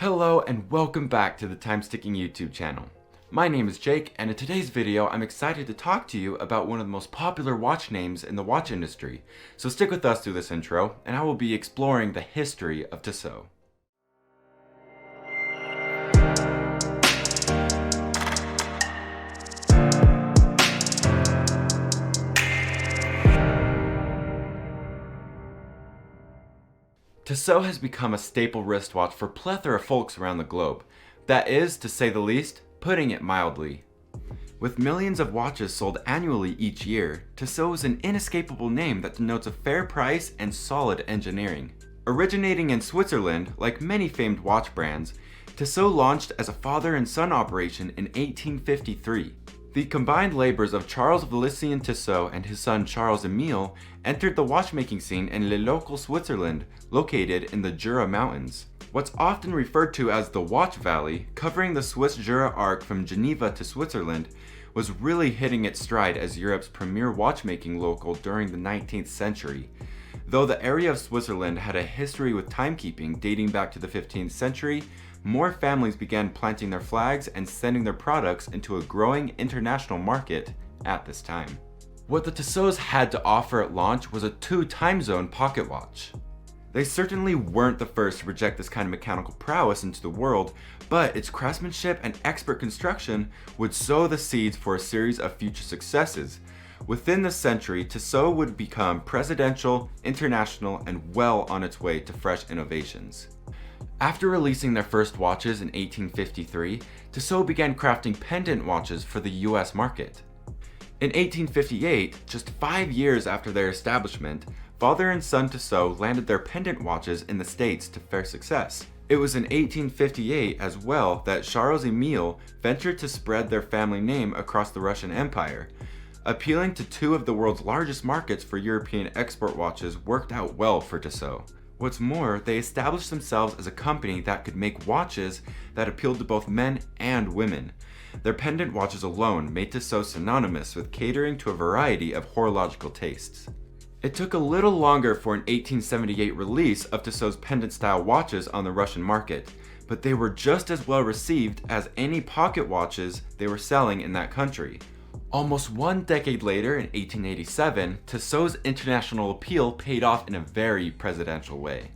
Hello and welcome back to the Time-Sticking YouTube channel. My name is Jake, and in today's video I'm excited to talk to you about one of the most popular watch names in the watch industry. So stick with us through this intro, and I will be exploring the history of Tissot. Tissot has become a staple wristwatch for a plethora of folks around the globe. That is, to say the least, putting it mildly. With millions of watches sold annually each year, Tissot is an inescapable name that denotes a fair price and solid engineering. Originating in Switzerland, like many famed watch brands, Tissot launched as a father and son operation in 1853. The combined labors of Charles Félicien Tissot and his son Charles Emile entered the watchmaking scene in Le Locle, Switzerland, located in the Jura Mountains. What's often referred to as the Watch Valley, covering the Swiss Jura arc from Geneva to Switzerland, was really hitting its stride as Europe's premier watchmaking local during the 19th century. Though the area of Switzerland had a history with timekeeping dating back to the 15th century, more families began planting their flags and sending their products into a growing international market at this time. What the Tissots had to offer at launch was a 2-time zone pocket watch. They certainly weren't the first to project this kind of mechanical prowess into the world, but its craftsmanship and expert construction would sow the seeds for a series of future successes. Within the century, Tissot would become presidential, international, and well on its way to fresh innovations. After releasing their first watches in 1853, Tissot began crafting pendant watches for the US market. In 1858, just 5 years after their establishment, father and son Tissot landed their pendant watches in the States to fair success. It was in 1858 as well that Charles Emile ventured to spread their family name across the Russian Empire. Appealing to two of the world's largest markets for European export watches worked out well for Tissot. What's more, they established themselves as a company that could make watches that appealed to both men and women. Their pendant watches alone made Tissot synonymous with catering to a variety of horological tastes. It took a little longer for an 1878 release of Tissot's pendant-style watches on the Russian market, but they were just as well received as any pocket watches they were selling in that country. Almost 1 decade later, in 1887, Tissot's international appeal paid off in a very presidential way.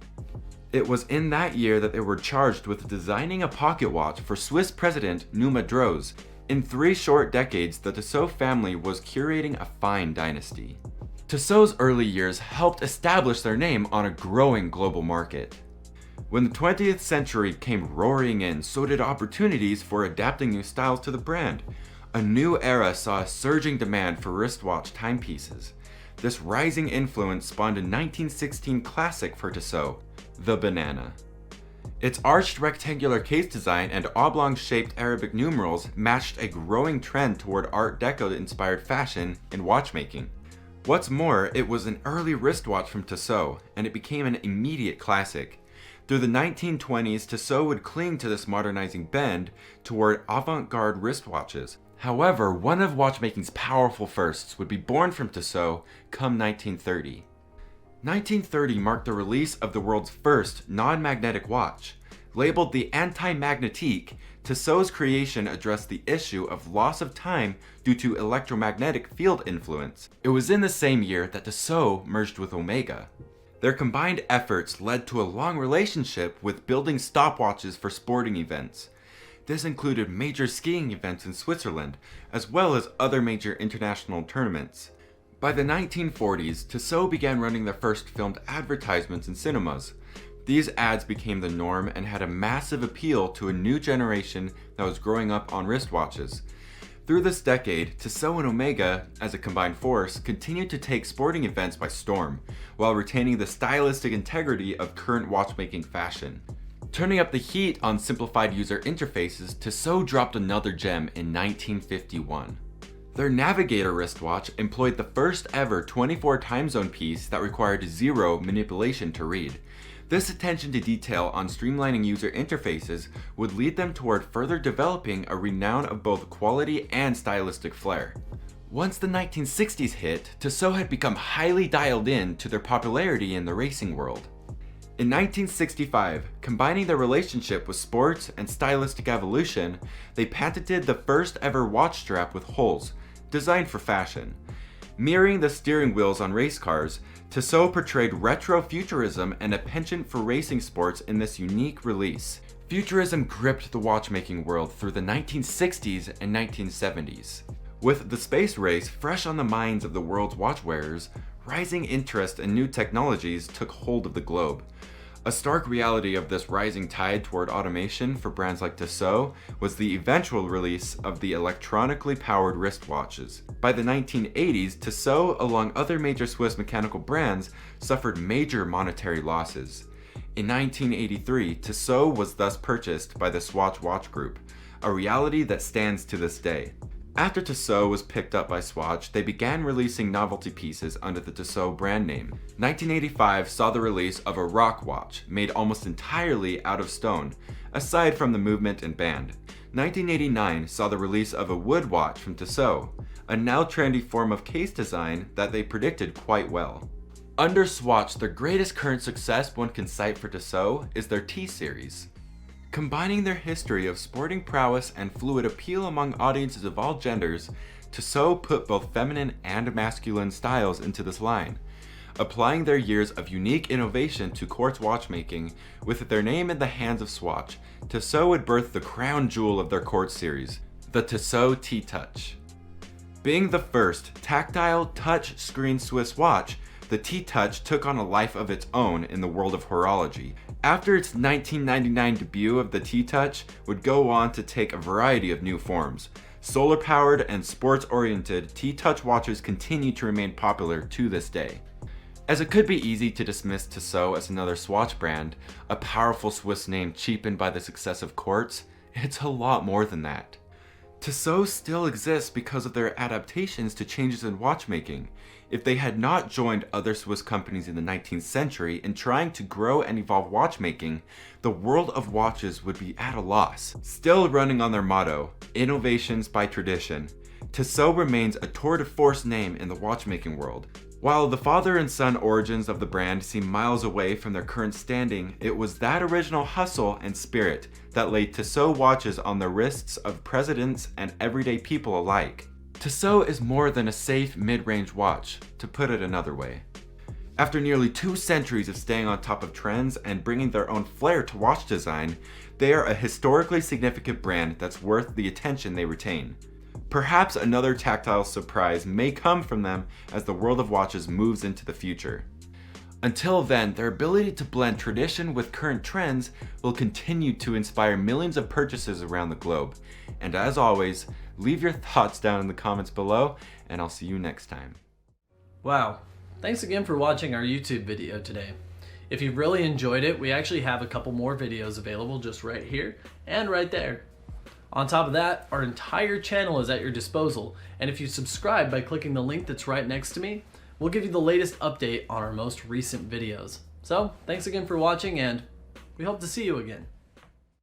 It was in that year that they were charged with designing a pocket watch for Swiss President Numa Droz. In 3 short decades, the Tissot family was curating a fine dynasty. Tissot's early years helped establish their name on a growing global market. When the 20th century came roaring in, so did opportunities for adapting new styles to the brand. A new era saw a surging demand for wristwatch timepieces. This rising influence spawned a 1916 classic for Tissot, the banana. Its arched rectangular case design and oblong-shaped Arabic numerals matched a growing trend toward Art Deco-inspired fashion in watchmaking. What's more, it was an early wristwatch from Tissot, and it became an immediate classic. Through the 1920s, Tissot would cling to this modernizing bend toward avant-garde wristwatches. However, one of watchmaking's powerful firsts would be born from Tissot come 1930. 1930 marked the release of the world's first non-magnetic watch. Labeled the Anti-Magnétique, Tissot's creation addressed the issue of loss of time due to electromagnetic field influence. It was in the same year that Tissot merged with Omega. Their combined efforts led to a long relationship with building stopwatches for sporting events. This included major skiing events in Switzerland, as well as other major international tournaments. By the 1940s, Tissot began running their first filmed advertisements in cinemas. These ads became the norm and had a massive appeal to a new generation that was growing up on wristwatches. Through this decade, Tissot and Omega, as a combined force, continued to take sporting events by storm, while retaining the stylistic integrity of current watchmaking fashion. Turning up the heat on simplified user interfaces, Tissot dropped another gem in 1951. Their Navigator wristwatch employed the first ever 24 time zone piece that required zero manipulation to read. This attention to detail on streamlining user interfaces would lead them toward further developing a renown of both quality and stylistic flair. Once the 1960s hit, Tissot had become highly dialed in to their popularity in the racing world. In 1965, combining their relationship with sports and stylistic evolution, they patented the first ever watch strap with holes, designed for fashion. Mirroring the steering wheels on race cars, Tissot portrayed retro futurism and a penchant for racing sports in this unique release. Futurism gripped the watchmaking world through the 1960s and 1970s. With the space race fresh on the minds of the world's watch wearers, rising interest in new technologies took hold of the globe. A stark reality of this rising tide toward automation for brands like Tissot was the eventual release of the electronically powered wristwatches. By the 1980s, Tissot, along other major Swiss mechanical brands, suffered major monetary losses. In 1983, Tissot was thus purchased by the Swatch Watch Group, a reality that stands to this day. After Tissot was picked up by Swatch, they began releasing novelty pieces under the Tissot brand name. 1985 saw the release of a rock watch, made almost entirely out of stone, aside from the movement and band. 1989 saw the release of a wood watch from Tissot, a now trendy form of case design that they predicted quite well. Under Swatch, their greatest current success one can cite for Tissot is their T-Series. Combining their history of sporting prowess and fluid appeal among audiences of all genders, Tissot put both feminine and masculine styles into this line. Applying their years of unique innovation to quartz watchmaking, with their name in the hands of Swatch, Tissot would birth the crown jewel of their quartz series, the Tissot T-Touch. Being the first tactile touch-screen Swiss watch, the T-Touch took on a life of its own in the world of horology. After its 1999 debut of the T-Touch would go on to take a variety of new forms. Solar-powered and sports-oriented T-Touch watches continue to remain popular to this day. As it could be easy to dismiss Tissot as another Swatch brand, a powerful Swiss name cheapened by the success of quartz, it's a lot more than that. Tissot still exists because of their adaptations to changes in watchmaking. If they had not joined other Swiss companies in the 19th century in trying to grow and evolve watchmaking, the world of watches would be at a loss. Still running on their motto, innovations by tradition, Tissot remains a tour de force name in the watchmaking world. While the father and son origins of the brand seem miles away from their current standing, it was that original hustle and spirit that laid Tissot watches on the wrists of presidents and everyday people alike. Tissot is more than a safe mid-range watch, to put it another way. After nearly 2 centuries of staying on top of trends and bringing their own flair to watch design, they are a historically significant brand that's worth the attention they retain. Perhaps another tactile surprise may come from them as the world of watches moves into the future. Until then, their ability to blend tradition with current trends will continue to inspire millions of purchases around the globe. And as always, leave your thoughts down in the comments below, and I'll see you next time. Wow, thanks again for watching our YouTube video today. If you've really enjoyed it, we actually have a couple more videos available just right here and right there. On top of that, our entire channel is at your disposal, and if you subscribe by clicking the link that's right next to me, we'll give you the latest update on our most recent videos. So, thanks again for watching, and we hope to see you again.